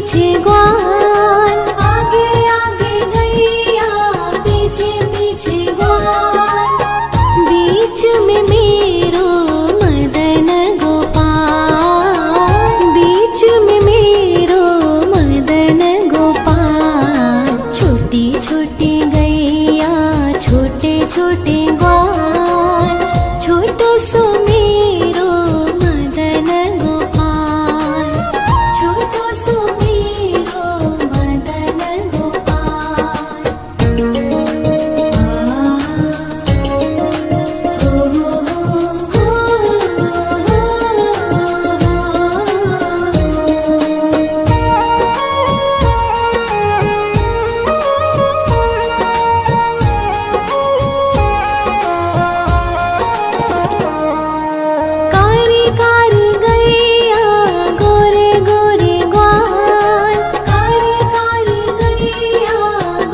पीछे ग्वाल, आगे आगे गैया पीछे पीछे ग्वाल, बीच में मेरो मदन गोपाल, बीच में मेरो मदन गोपाल। छोटी छोटी गैया छोटे छोटे ग्वाल, छोटो सो मेरो मदन गोपाल, छोटो सो मेरो मदन गोपाल। कारी कारी गैया गोरे गोरे ग्वाल, कारी कारी गैया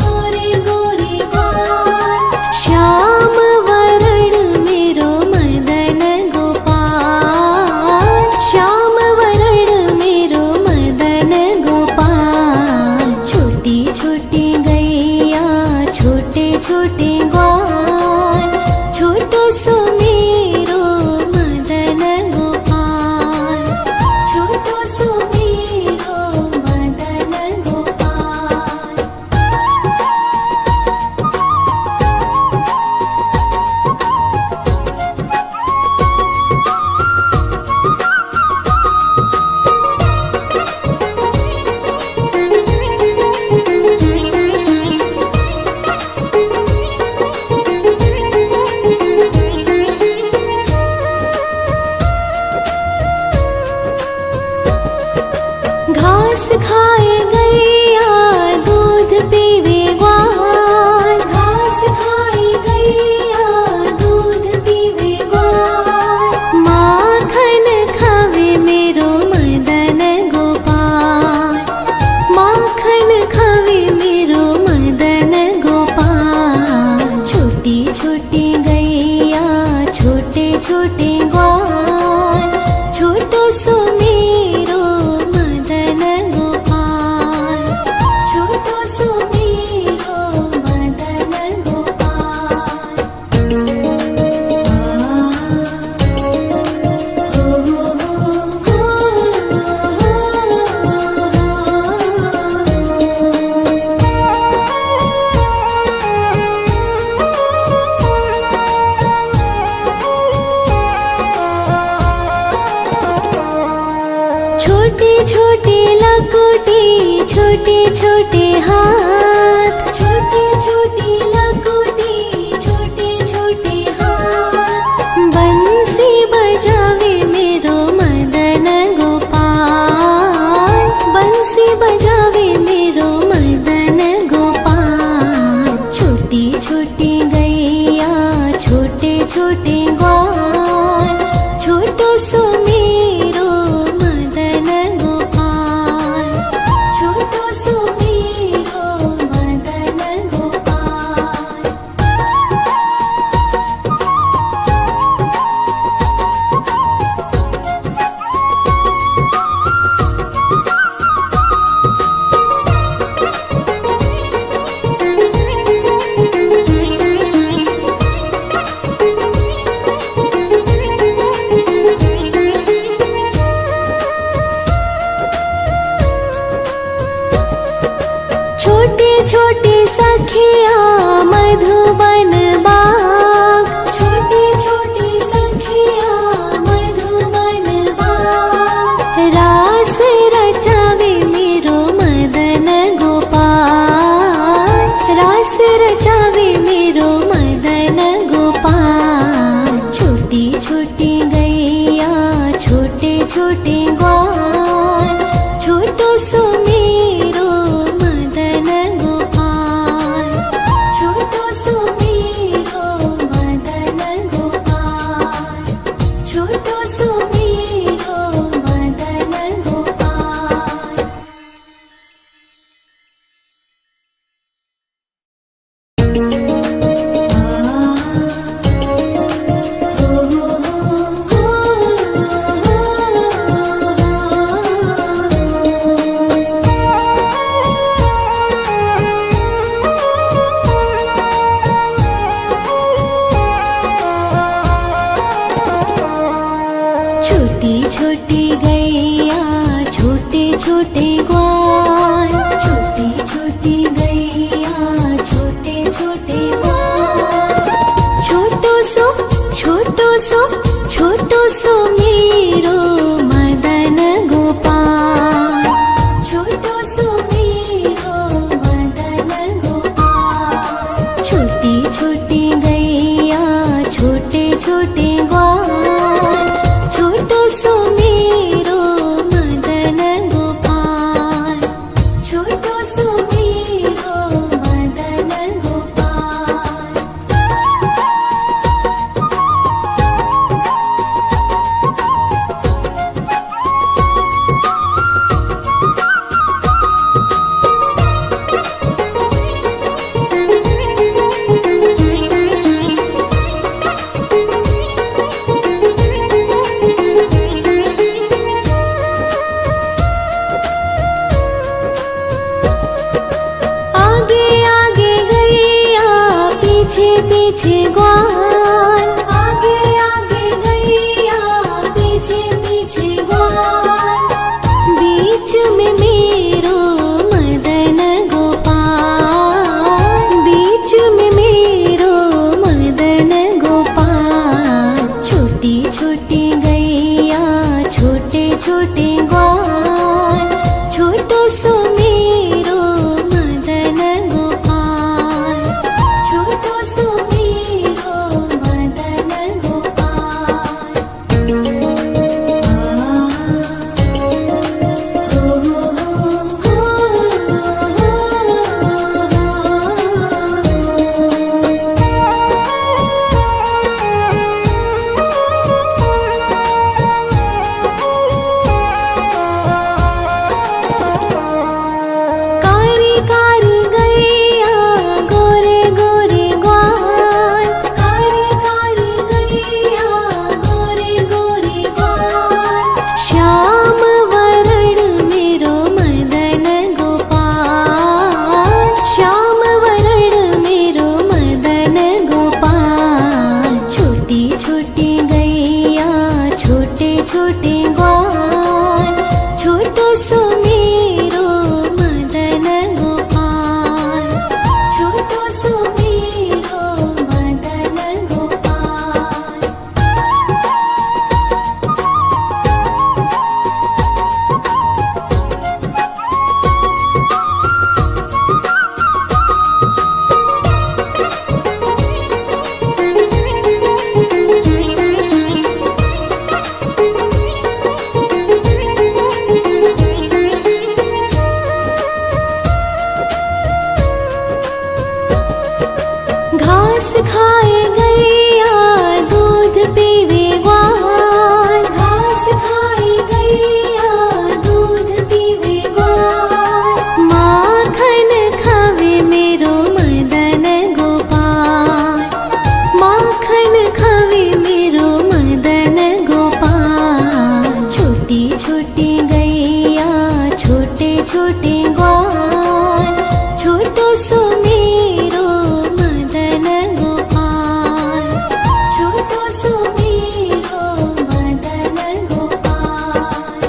गोरे गोरे ग्वाल, श्याम वरण मेरो मदन गोपाल, श्याम वरण मेरो मदन गोपाल। छोटी छोटी गैया छोटे छोटे ग्वाल, छोटो सो मेरो मदन गोपाल, छोटो सो मेरो मदन गोपाल। घास खाए गैया दूध पीवे ग्वाल, घास खाए गैया दूध पीवे ग्वाल, माखन खावे मेरो मदन गोपाल, माखन खावे मेरो मदन गोपाल। छोटी छोटी गैया छोटे छोटे ग्वाल, छोटो सो मेरो मदन गोपाल, छोटो सो मेरो मदन गोपाल। छोटी छोटी लकुटी छोटे छोटे हाथ, छोटी छोटी लकुटी छोटे छोटे हाथ, बंसी बजावे मेरो मदन गोपाल, बंसी बजावे मेरो मदन गोपाल। छोटी छोटी गैया छोटे छोटे ग्वाल, छोटो सो मेरो मदन गोपाल, छोटो सो मेरो मदन गोपाल। छोटी छोटी सखिया मधुबन बाग, छोटी छोटी सखिया मधुबन बाग, रास रचावे मेरो मदन गोपाल, रास रचावे मेरो मदन गोपाल। छोटी छोटी गैया छोटे छोटे ग्वाल, छोटो सो मेरो मदन गोपाल, छोटे ग्वाल, छोटी छोटी गैया छोटे छोटे ग्वाल। छोटो सो छोटो सो छोटो सो मेरो मदन गोपाल, छोटो सो मेरो मदन गोपाल। छोटी छोटी गैया छोटे छोटे ग्वाल, छोटो सो मेरो मदन गोपाल, छोटो सो मेरो मदन गोपाल। आगे आगे गैया पीछे पीछे ग्वाल, आगे आगे गैया पीछे पीछे ग्वाल। बीच में मेरो मदन गोपाल, बीच में मेरो मदन गोपाल। छोटी छोटी गैया छोटे छोटे ग्वाल, छोटो सो मेरो मदन गोपाल, छोटो सो मेरो मदन गोपाल। कारी कारी गैया गोरे गोरे ग्वाल, कारी कारी गैया गोरे गोरे ग्वाल। श्याम वरण मेरो मदन गोपाल, श्याम वरण मेरो मदन गोपाल। छोटी छोटी गैया छोटे छोटे ग्वाल, छोटो सो मेरो मदन गोपाल, छोटो सो मेरो मदन गोपाल। घास खाए गैया दूध पीवे ग्वाल, घास खाए गैया दूध पीवे ग्वाल। माखन खावे मेरो मदन गोपाल, माखन खावे मेरो मदन गोपाल। छोटी छोटी गैया छोटे छोटे ग्वाल, छोटो सो मेरो मदन गोपाल, छोटो सो मेरो मदन गोपाल।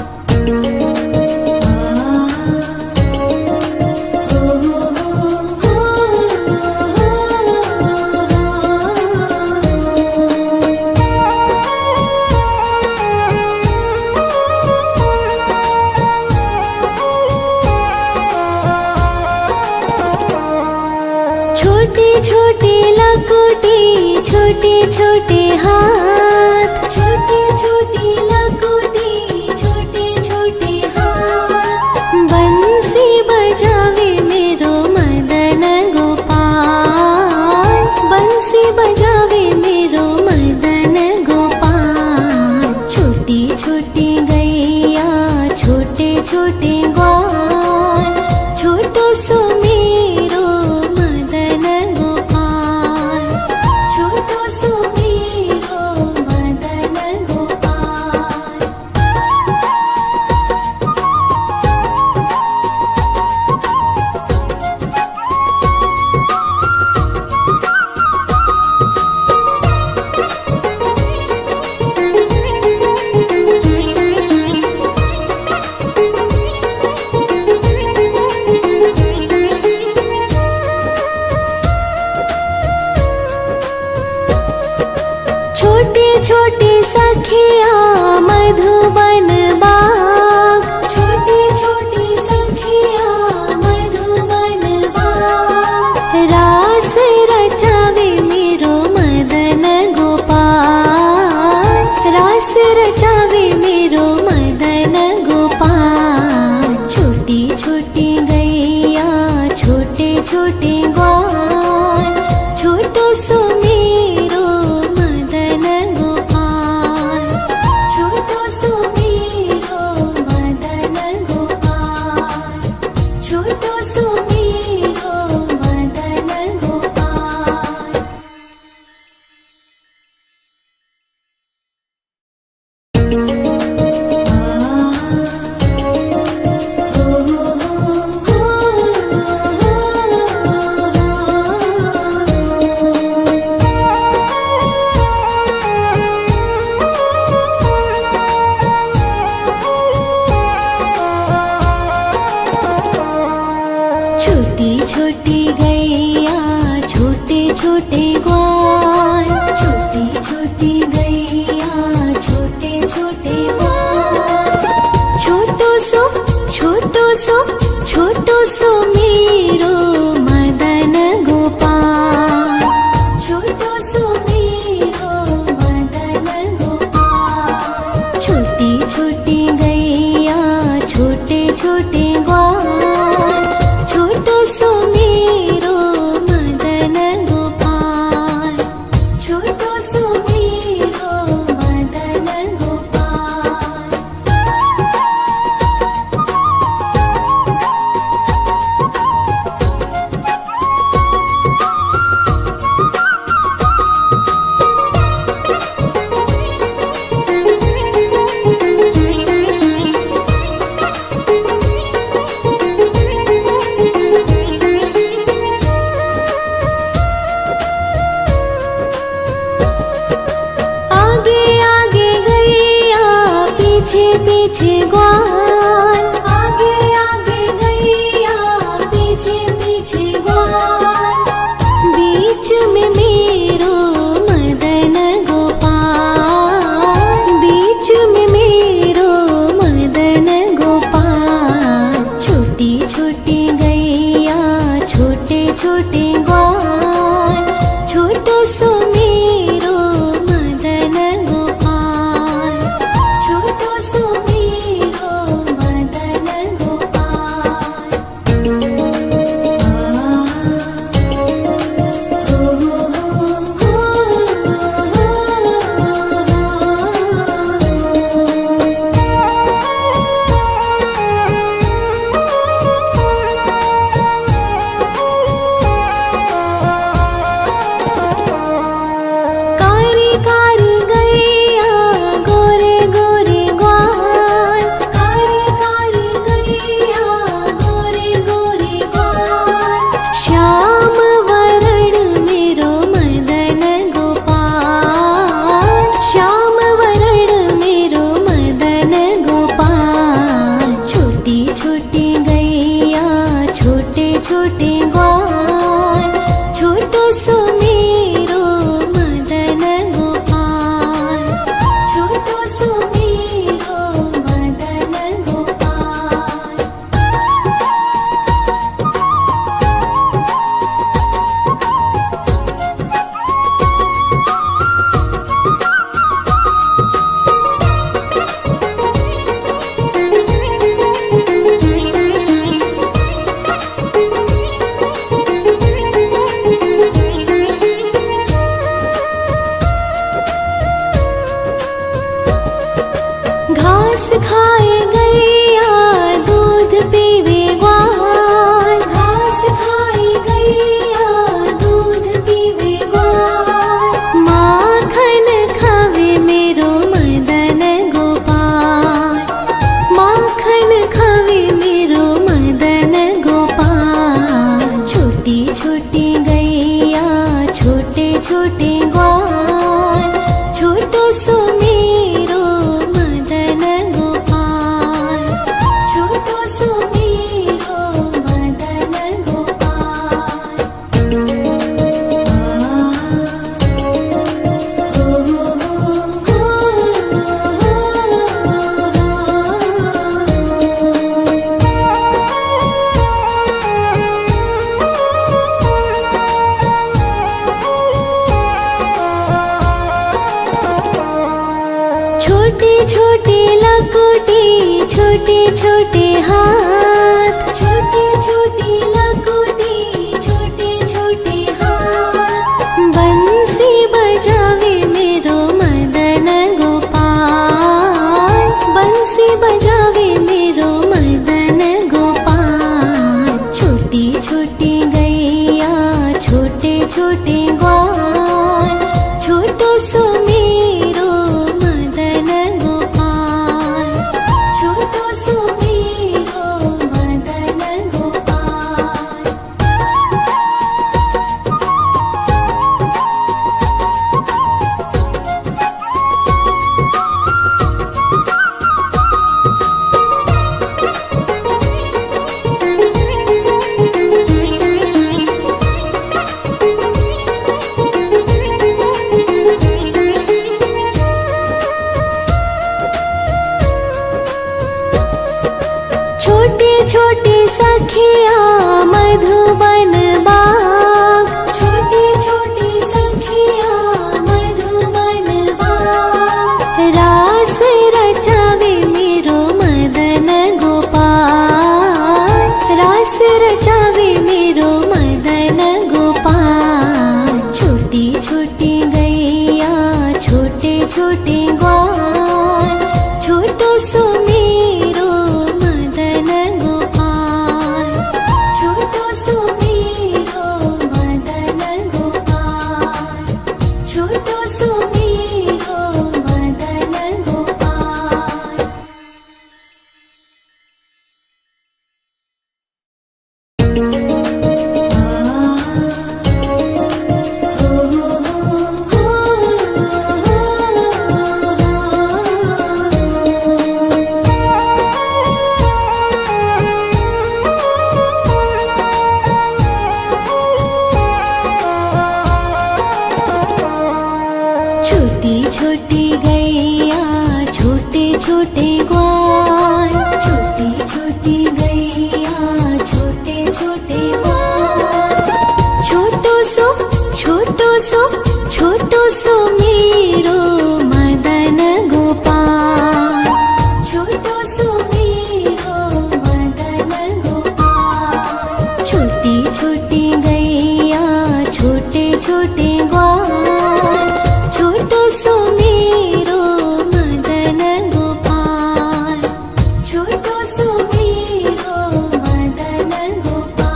छोटी छोटी लकोटी छोटे छोटे हाथ, छोटी छोटी लकोटी छोटे छोटे हाथ। बंसी बजावे मेरो मदन गोपाल, बंसी बजावे मेरो मदन गोपाल। छोटी छोटी गैया छोटे छोटे ग्वाल, छोटो सो मेरो मदन गोपाल, छोटो सो मेरो मदन गोपाल। छोटे ग्वाल, छोटी छोटी गैया छोटे छोटे ग्वाल। छोटो सो छोटो सो छोटो सो मेरो मदन गोपाल, छोटो सो मेरो मदन गोपाल। छोटी छोटी गैया छोटे छोटे ग्वाल, छोटो सो मेरो मदन गोपाल, छोटो सो मेरो मदन गोपाल। आगे आगे गैया पीछे पीछे ग्वाल, आगे आगे गैया पीछे पीछे ग्वाल। बीच में मेरो मदन गोपाल, बीच में मेरो मदन गोपाल। छोटी छोटी गैया छोटे छोटे ग्वाल, छोटो सो मेरो मदन गोपाल, छोटो सो मेरो मदन गोपाल। कारी कारी गैया गोरे गोरे ग्वाल, कारी कारी गैया गोरे गोरे ग्वाल। श्याम वरण मेरो मदन गोपाल, श्याम वरण मेरो मदन गोपाल। छोटी छोटी गैया छोटे छोटे ग्वाल, छोटो सो मेरो मदन गोपाल, छोटो सो मेरो मदन गोपाल। घास खाए गैया दूध पीवे ग्वाल, घास खाए गैया दूध पीवे ग्वाल। माखन खावे मेरो मदन गोपाल, माखन खावे मेरो मदन गोपाल। छोटी छोटी गैया छोटे छोटे ग्वाल, छोटो सो मेरो मदन गोपाल, छोटो सो मेरो मदन गोपाल। छोटी छोटी लकुटी छोटे छोटे हाथ, छोटी छोटी लकुटी छोटे छोटे हाथ। बंसी बजावे मेरो मदन गोपाल, बंसी बजावे मेरो मदन गोपाल। छोटी छोटी गैया छोटे छोटे ग्वाल, छोटो सो मेरो मदन गोपाल, छोटो सो मेरो मदन गोपाल। छोटी छोटी सखिया मधुबन बाग, छोटी छोटी सखिया मधुबन बाग। रास रचावे मेरो मदन गोपाल, रास रचावे मेरो मदन गोपाल। छोटी छोटी गैया छोटे छोटे ग्वाल, छोटो सो मेरो मदन गोपाल, छोटो सो मेरो मदन गोपाल, छोटो सो मेरो मदन गोपाल। छोटी छोटी गैया छोटे छोटे ग्वाल, छोटी छोटी गैया छोटे छोटे ग्वाल। छोटो सो छोटो सो मेरो मदन गोपाल, छोटो सो मेरो मदन गोपाल। छोटी छोटी गैया छोटे छोटे ग्वाल, छोटो सो मेरो मदन गोपाल, छोटो सो मेरो मदन गोपाल।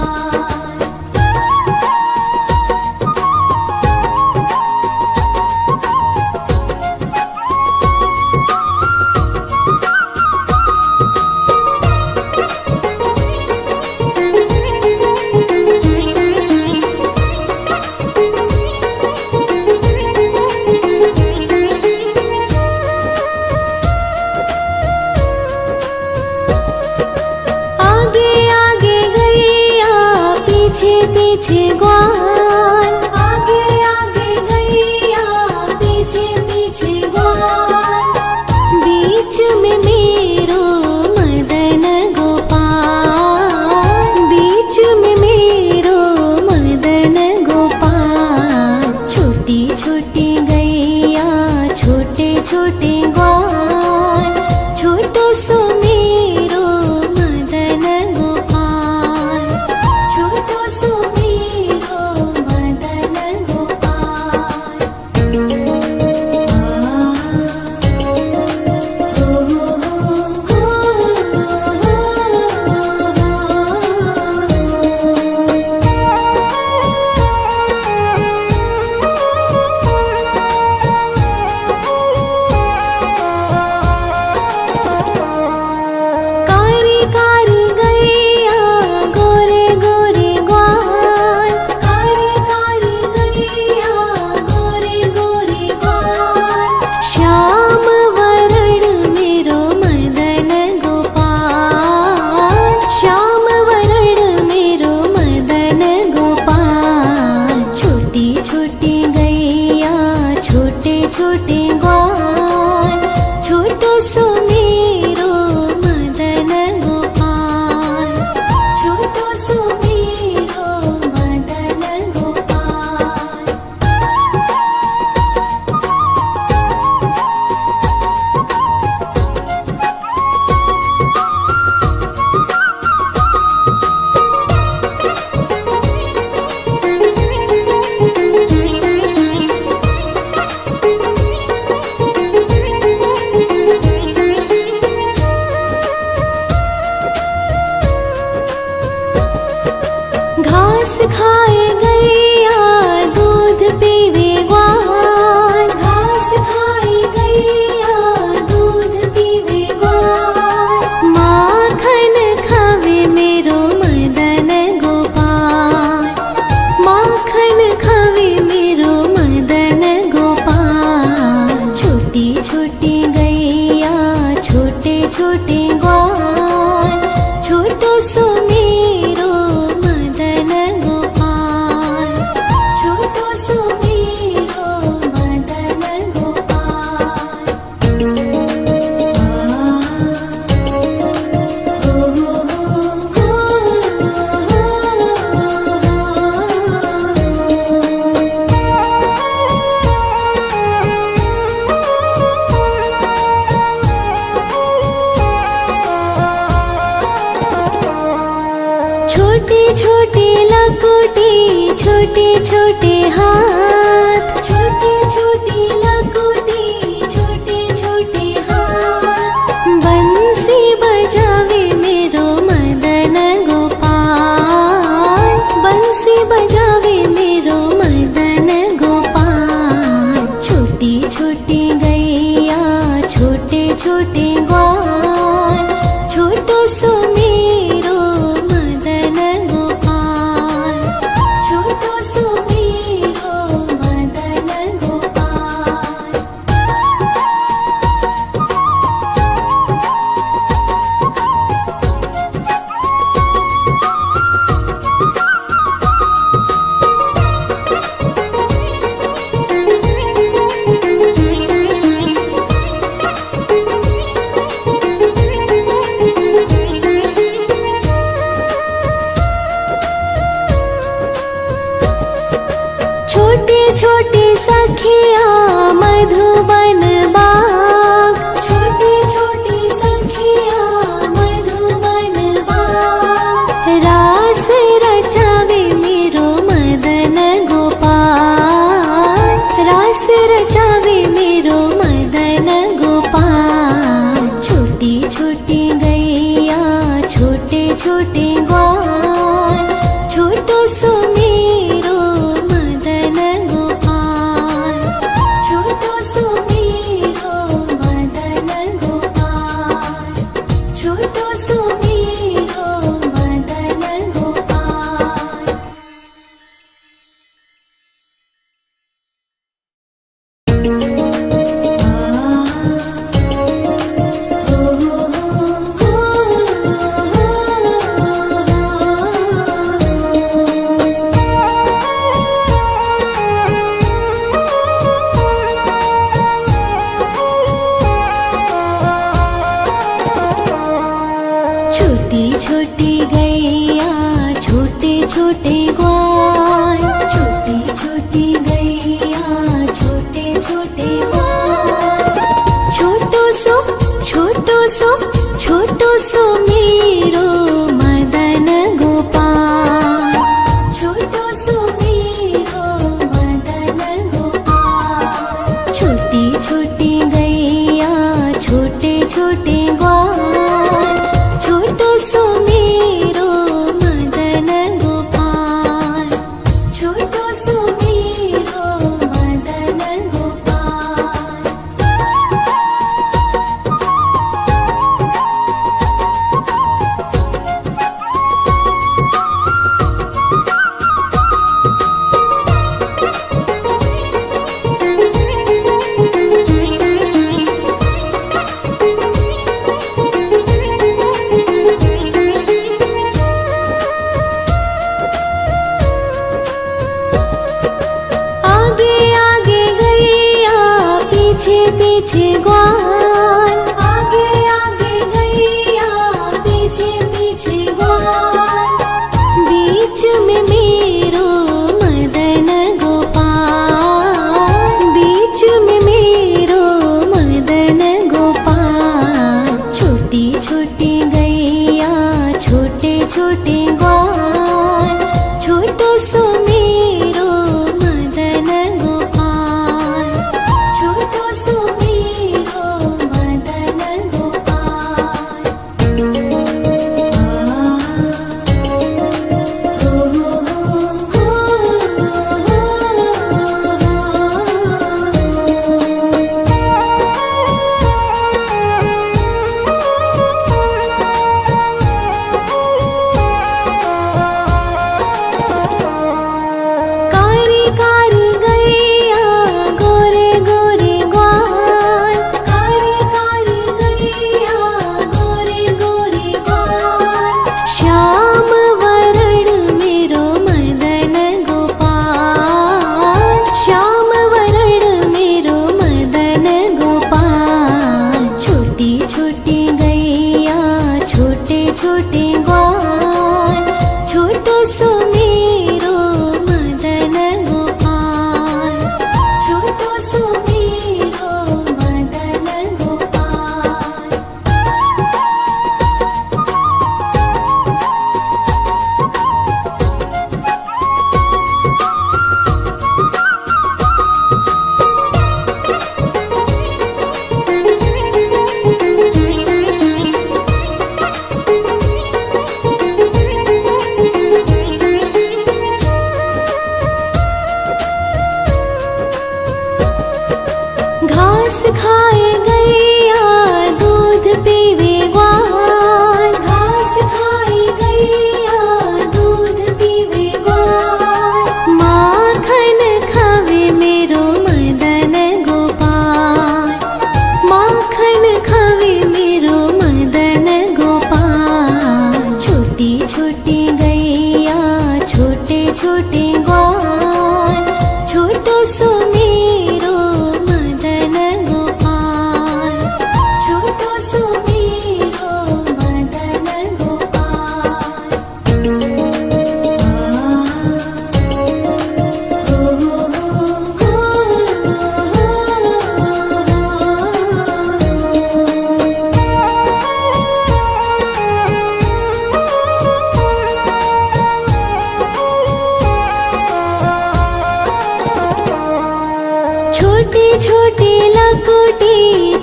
आगे आगे गैया पीछे पीछे ग्वाल, आगे आगे गैया पीछे पीछे ग्वाल। बीच में मेरो मदन गोपाल, बीच में मेरो मदन गोपाल। छोटी छोटी गैया छोटे छोटे ग्वाल, छोटो सो मेरो मदन गोपाल, छोटो सो मेरो छोटी लकोटी छोटे छोटे हाथ, छोटी छोटी लकोटी छोटे छोटे हाथ। बंसी बजावे मेरो मदन गोपाल, बंसी बजावे मेरो मदन गोपाल। छोटी छोटी गैया छोटे छोटे ग्वाल, छोटो सो मेरो मदन गोपाल, छोटो सो मेरो मदन गोपाल। छोटी छोटी सखिया मधुबन बाग, छोटी छोटी सखिया मधुबन बाग। रास रचावे मेरो मदन गोपाल, रास रचावे मेरो मदन गोपाल। छोटी छोटी गैया छोटे छोटे ग्वाल, छोटो सो मेरो मदन गोपाल, छोटो सो मेरो मदन गोपाल, छोटो सो मेरो मदन गोपाल। छोटी छोटी गैया छोटे छोटे ग्वाल, छोटी छोटी गैया छोटे छोटे ग्वाल। छोटो सो छोटो सो छोटो सो मेरो मदन गोपाल, छोटो सो मेरो मदन गोपाल। छोटी छोटी गैया छोटे छोटे ग्वाल, छोटो सो मेरो मदन गोपाल, छोटो सो मेरो मदन गोपाल। आगे आगे गैया पीछे पीछे ग्वाल, आगे आगे गैया पीछे पीछे ग्वाल। बीच में मेरो मदन गोपाल, बीच में मेरो मदन गोपाल। छोटी छोटी गैया छोटे छोटे ग्वाल, छोटो सो मेरो मदन गोपाल, छोटो सो मेरो मदन गोपाल। कारी कारी गैया गोरे गोरे ग्वाल, कारी कारी गैया गोरे गोरे ग्वाल। श्याम वरण मेरो मदन गोपाल, श्याम वरण मेरो मदन गोपाल। छोटी छोटी गैया छोटे छोटे ग्वाल, छोटो सो मेरो मदन गोपाल, छोटो सो मेरो मदन गोपाल।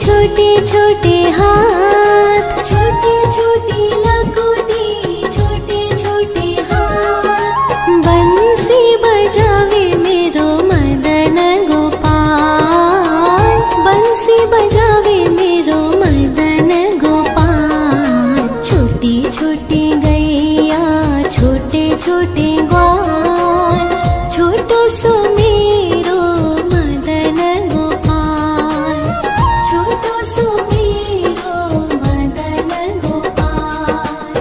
छोटे छोटे हाथ, छोटे छोटे लकोटी, छोटे छोटे हाथ। बंसी बजावे मेरो मदन गोपाल, बंसी बजावे मेरो मदन गोपाल। छोटी छोटी गैया, छोटे छोटे ग्वाल, छोटो सो मेरो मदन गोपाल, छोटो सो मेरो मदन गोपाल।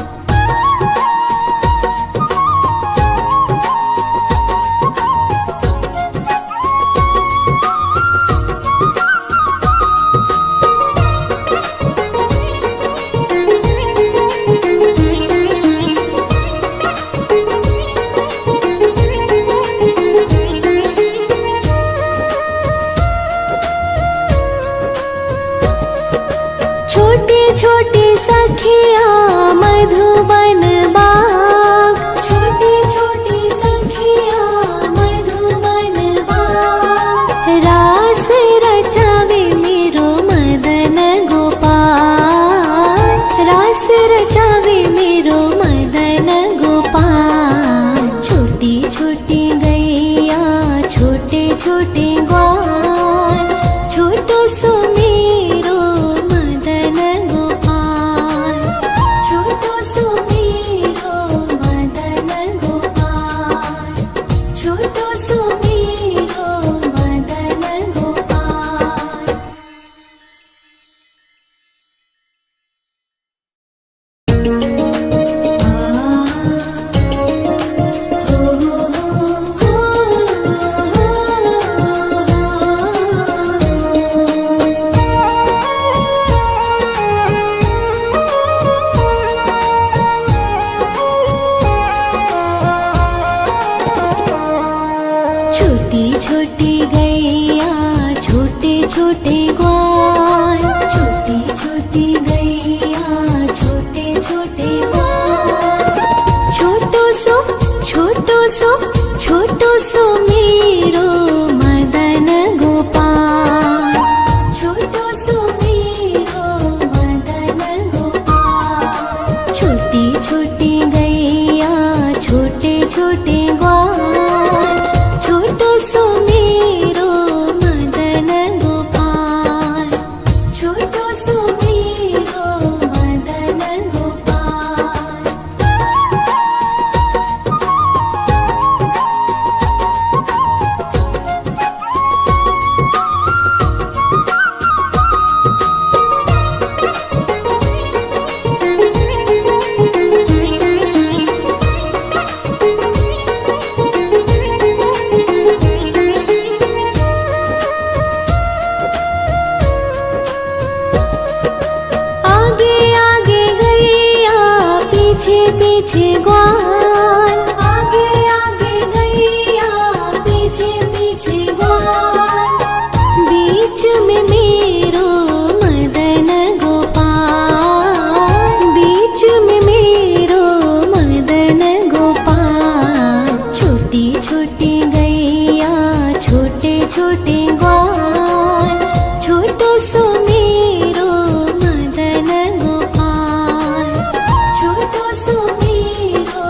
छोटी छोटी सखिया मधुबन बाग, छोटी छोटी सखिया मधुबन बाग। रास रचावे मेरो मदन गोपाल, रास रचावे मेरो मदन गोपाल। छोटी छोटी गैया, छोटे छोटे ग्वाल, छोटो सो मेरो मदन गोपाल, छोटो सो मेरो मदन गोपाल, छोटो सो मेरो मदन गोपाल। छोटी छोटी गैया, छोटे छोटे ग्वाल, छोटी छोटी गैया, छोटे छोटे ग्वाल। छोटो सो छोटो सो मेरो मदन गोपाल, छोटो सो मेरो मदन गोपाल। छोटी छोटी गैया, छोटे छोटे ग्वाल, छोटो सो मेरो मदन गोपाल, छोटो सो मेरो मदन गोपाल। आगे आगे गैया, पीछे पीछे ग्वाल, आगे आगे गैया, पीछे पीछे ग्वाल। बीच में मेरो मदन गोपाल, बीच में मेरो मदन गोपाल। छोटी छोटी गैया, छोटे छोटे ग्वाल, छोटो सो मेरो मदन गोपाल, छोटो सो मेरो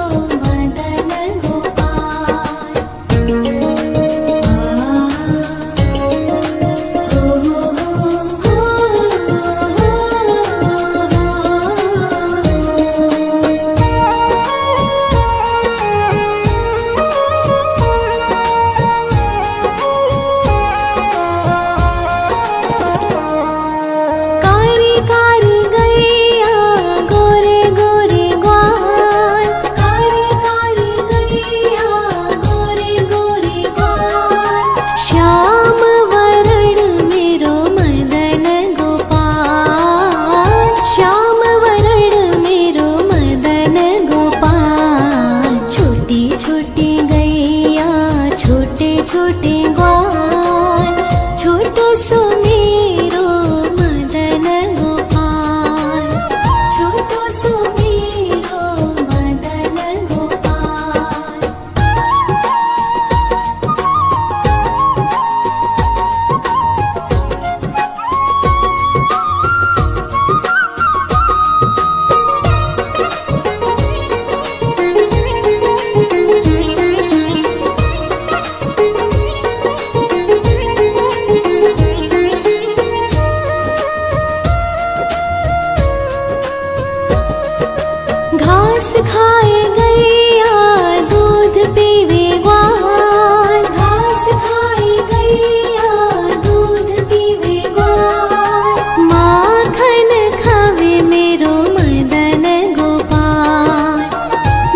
घास खाए गैया दूध पीवे ग्वाल, घास खाए गैया दूध पीवे ग्वाल। माखन खावे मेरो मदन गोपाल,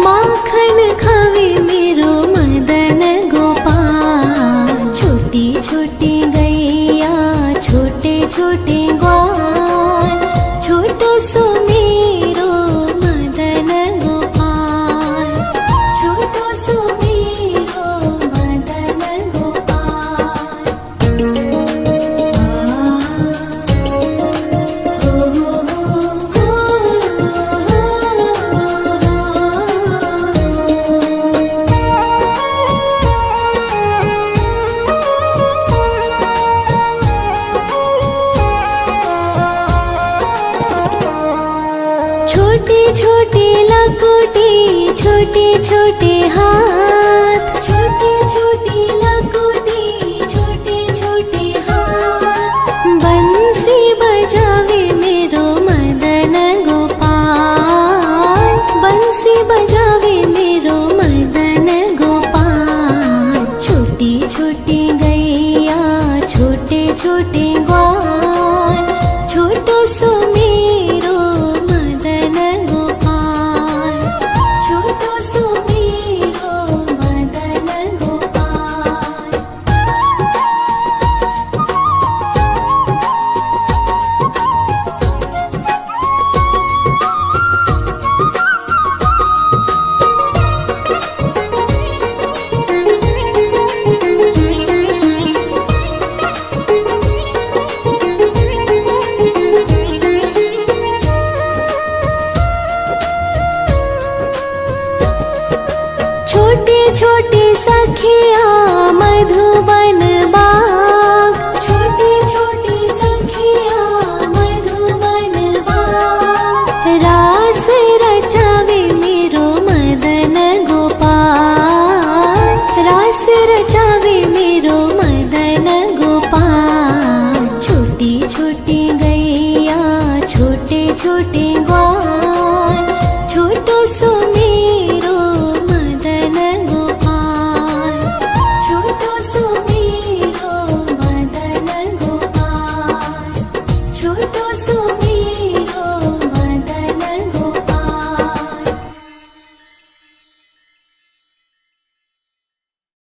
माखन खावे मेरो मदन गोपाल। छोटी छोटी गैया छोटे छोटे ग्वाल, छोटो सो मेरो मदन गोपाल, छोटो सो मेरो मदन गोपाल। छोटी छोटी लकुटी छोटे छोटे हाथ, छोटी छोटी लकुटी छोटे छोटे हाथ। बंसी बजावे मेरो मदन गोपाल, बंसी बजावे मेरो मदन गोपाल। छोटी छोटी गैया छोटे छोटे ग्वाल, छोटो सो मेरो मदन गोपाल, छोटो सो मेरो मदन गोपाल। छोटी छोटी सखिया मधुबन बाग, छोटी छोटी सखिया मधुबन बाग। रास रचावे मेरो मदन गोपाल, रास रचावे मेरो मदन गोपाल। छोटी छोटी गैया छोटे छोटे ग्वाल, छोटो सो